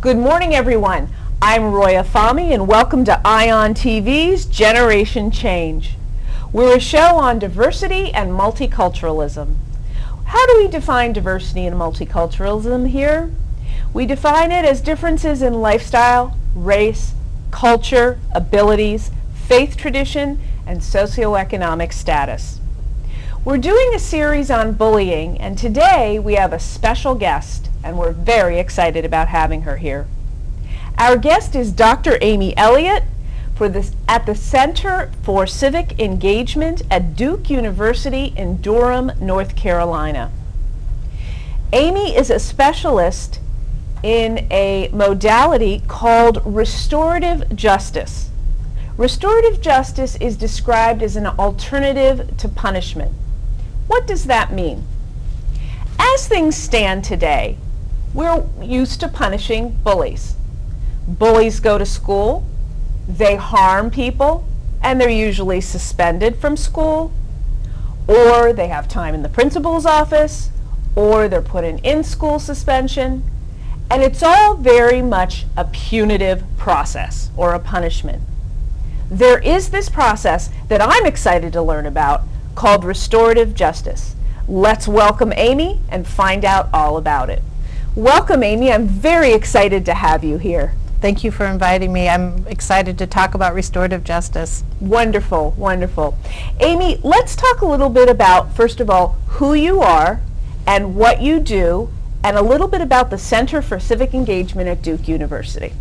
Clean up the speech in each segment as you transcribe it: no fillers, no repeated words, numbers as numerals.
Good morning, everyone. I'm Roya Fahmy, and welcome to ION TV's Generation Change. We're a show on diversity and multiculturalism. How do we define diversity and multiculturalism here? We define it as differences in lifestyle, race, culture, abilities, faith tradition, and socioeconomic status. We're doing a series on bullying, and today we have a special guest, and we're very excited about having her here. Our guest is Dr. Amy Elliott at the Center for Civic Engagement at Duke University in Durham, North Carolina. Amy is a specialist in a modality called restorative justice. Restorative justice is described as an alternative to punishment. What does that mean? As things stand today, we're used to punishing bullies. Bullies go to school, they harm people, and they're usually suspended from school, or they have time in the principal's office, or they're put in in-school suspension, and it's all very much a punitive process or a punishment. There is this process that I'm excited to learn about called restorative justice. Let's welcome Amy and find out all about it. Welcome, Amy. I'm very excited to have you here. Thank you for inviting me. I'm excited to talk about restorative justice. Wonderful, wonderful. Amy, let's talk a little bit about, first of all, who you are and what you do, and a little bit about the Center for Civic Engagement at Duke University.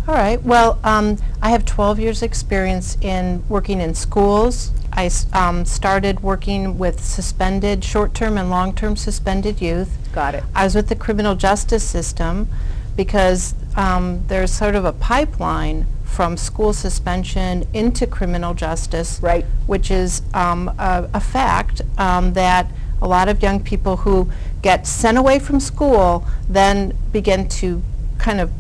All right. Well, I have 12 years experience in working in schools. I started working with suspended, short-term and long-term suspended youth. Got it. I was with the criminal justice system because there's sort of a pipeline from school suspension into criminal justice, right, which is a fact that a lot of young people who get sent away from school then begin to kind of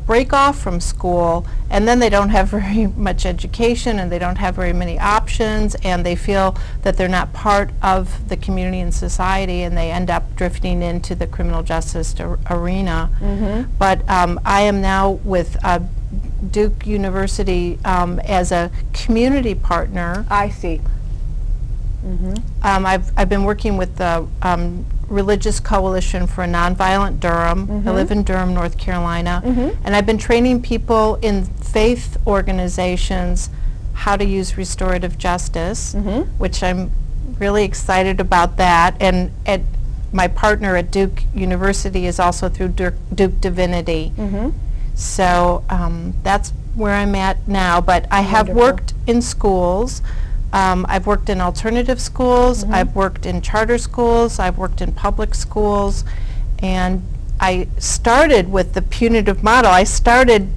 break off from school, and then they don't have very much education and they don't have very many options, and they feel that they're not part of the community and society, and they end up drifting into the criminal justice arena. Mm-hmm. But I am now with Duke University as a community partner. I see. Mm-hmm. I've been working with the Religious Coalition for a Nonviolent Durham. Mm-hmm. I live in Durham, North Carolina, mm-hmm. and I've been training people in faith organizations how to use restorative justice, mm-hmm. which I'm really excited about that. And my partner at Duke University is also through Duke Divinity. Mm-hmm. So that's where I'm at now, but I have worked in schools. I've worked in alternative schools, mm-hmm. I've worked in charter schools, I've worked in public schools, and I started with the punitive model. I started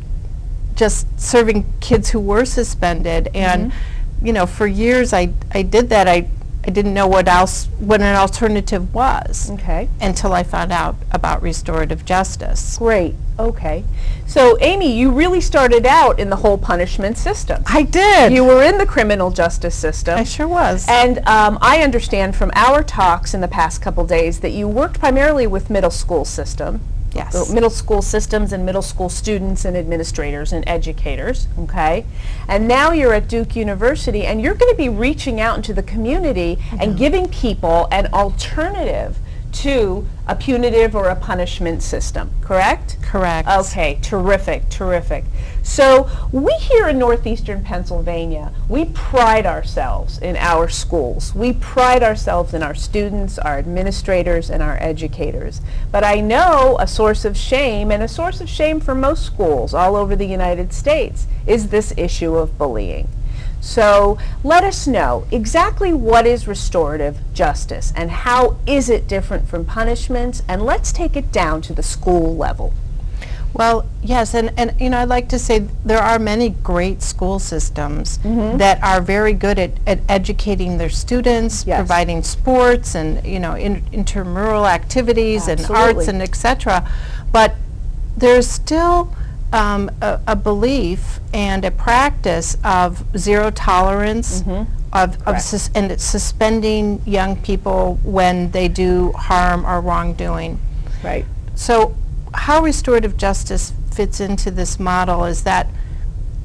just serving kids who were suspended, and mm-hmm. you know, for years I did that. I didn't know what an alternative was, okay, until I found out about restorative justice. Great. Okay. So, Amy, you really started out in the whole punishment system. I did. You were in the criminal justice system. I sure was. And I understand from our talks in the past couple days that you worked primarily with middle school system. Yes. Middle school systems and middle school students and administrators and educators, okay? And now you're at Duke University, and you're going to be reaching out into the community mm-hmm. and giving people an alternative to a punitive or a punishment system, correct? Correct. Okay, terrific, terrific. So we here in northeastern Pennsylvania, we pride ourselves in our schools. We pride ourselves in our students, our administrators, and our educators. But I know a source of shame, and a source of shame for most schools all over the United States, is this issue of bullying. So let us know exactly what is restorative justice and how is it different from punishments, and let's take it down to the school level. Well, yes, and you know, I'd like to say there are many great school systems mm-hmm. that are very good at educating their students, yes. providing sports and, you know, intramural activities Absolutely. and arts and etc. But there's still a belief and a practice of zero tolerance, mm-hmm. and it's suspending young people when they do harm or wrongdoing. Right. So how restorative justice fits into this model is that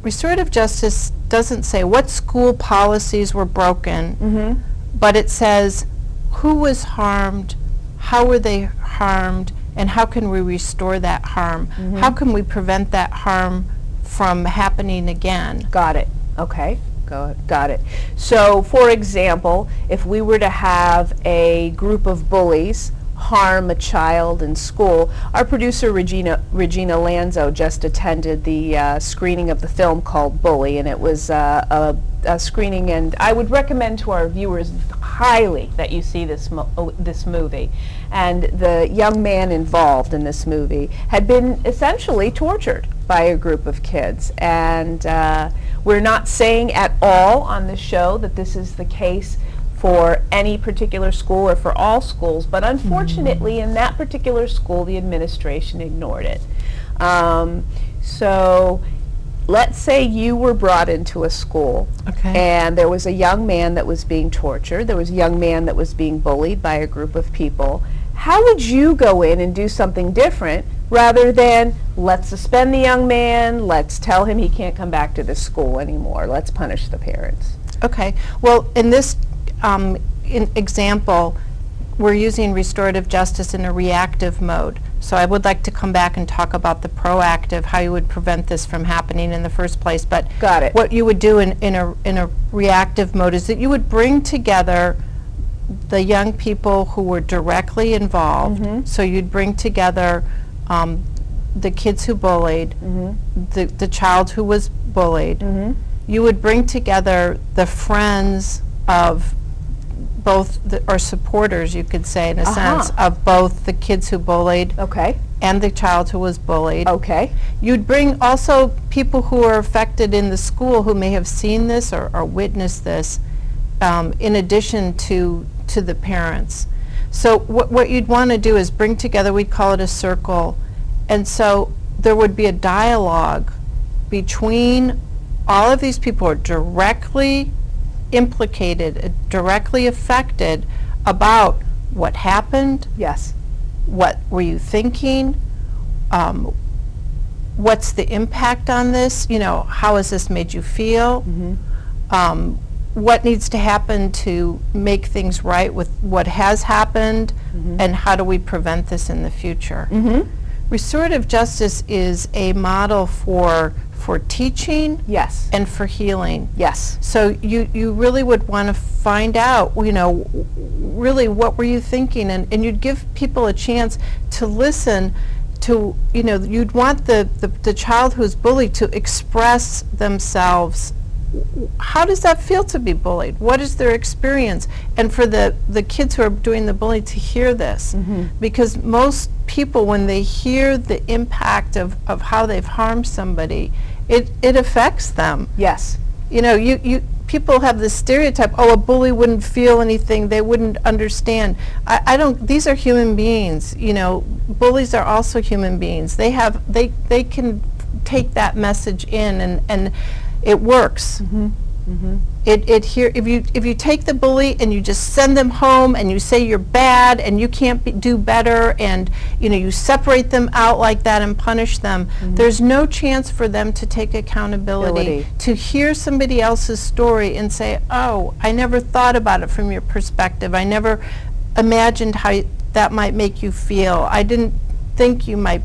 restorative justice doesn't say what school policies were broken, but it says who was harmed, how were they harmed, and how can we restore that harm? How can we prevent that harm from happening again? Got it. Okay. Got it. So, for example, if we were to have a group of bullies harm a child in school, our producer Regina Lanzo just attended the screening of the film called Bully, and it was a screening, and I would recommend to our viewers highly that you see this movie. And the young man involved in this movie had been essentially tortured by a group of kids, and we're not saying at all on the show that this is the case for any particular school or for all schools, but unfortunately in that particular school the administration ignored it. So let's say you were brought into a school, and there was a young man that was being tortured, there was a young man that was being bullied by a group of people. How would you go in and do something different rather than let's suspend the young man, let's tell him he can't come back to the school anymore, let's punish the parents? Okay, well, in this example, we're using restorative justice in a reactive mode. So I would like to come back and talk about the proactive, how you would prevent this from happening in the first place. But got it. What you would do in a reactive mode is that you would bring together the young people who were directly involved. So you'd bring together the kids who bullied, the child who was bullied. You would bring together the friends of both, or supporters, you could say, in a sense, of both the kids who bullied and the child who was bullied. You'd bring also people who are affected in the school who may have seen this or witnessed this, in addition to the parents. So what you'd want to do is bring together, we'd call it a circle, and so there would be a dialogue between all of these people who are directly implicated, directly affected, about what happened. Yes. What were you thinking? What's the impact on this? You know, how has this made you feel? What needs to happen to make things right with what has happened, and how do we prevent this in the future? Restorative justice is a model for teaching and for healing. So you really would want to find out, you know, really what were you thinking, and you'd give people a chance to listen to, you know, you'd want the child who's bullied to express themselves. How does that feel to be bullied? What is their experience? And for the kids who are doing the bullying to hear this, because most people, when they hear the impact of how they've harmed somebody, it affects them. You know, people have this stereotype, oh, a bully wouldn't feel anything, they wouldn't understand. I don't, these are human beings, you know, bullies are also human beings. They can take that message in, and it works. If you take the bully and you just send them home and you say you're bad and you can't do better, and you know, you separate them out like that and punish them, there's no chance for them to take accountability, to hear somebody else's story and say, oh, I never thought about it from your perspective, I never imagined how that might make you feel, I didn't think you might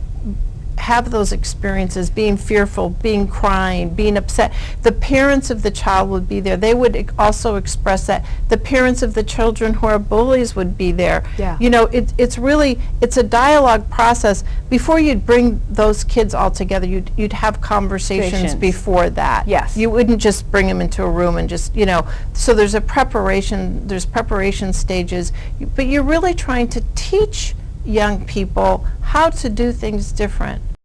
have those experiences, being fearful, being crying, being upset. The parents of the child would be there. They would also express that. The parents of the children who are bullies would be there. You know, it's a dialogue process. Before you'd bring those kids all together, you'd have conversations before that. You wouldn't just bring them into a room and just, you know, so there's preparation stages, but you're really trying to teach young people how to do things different.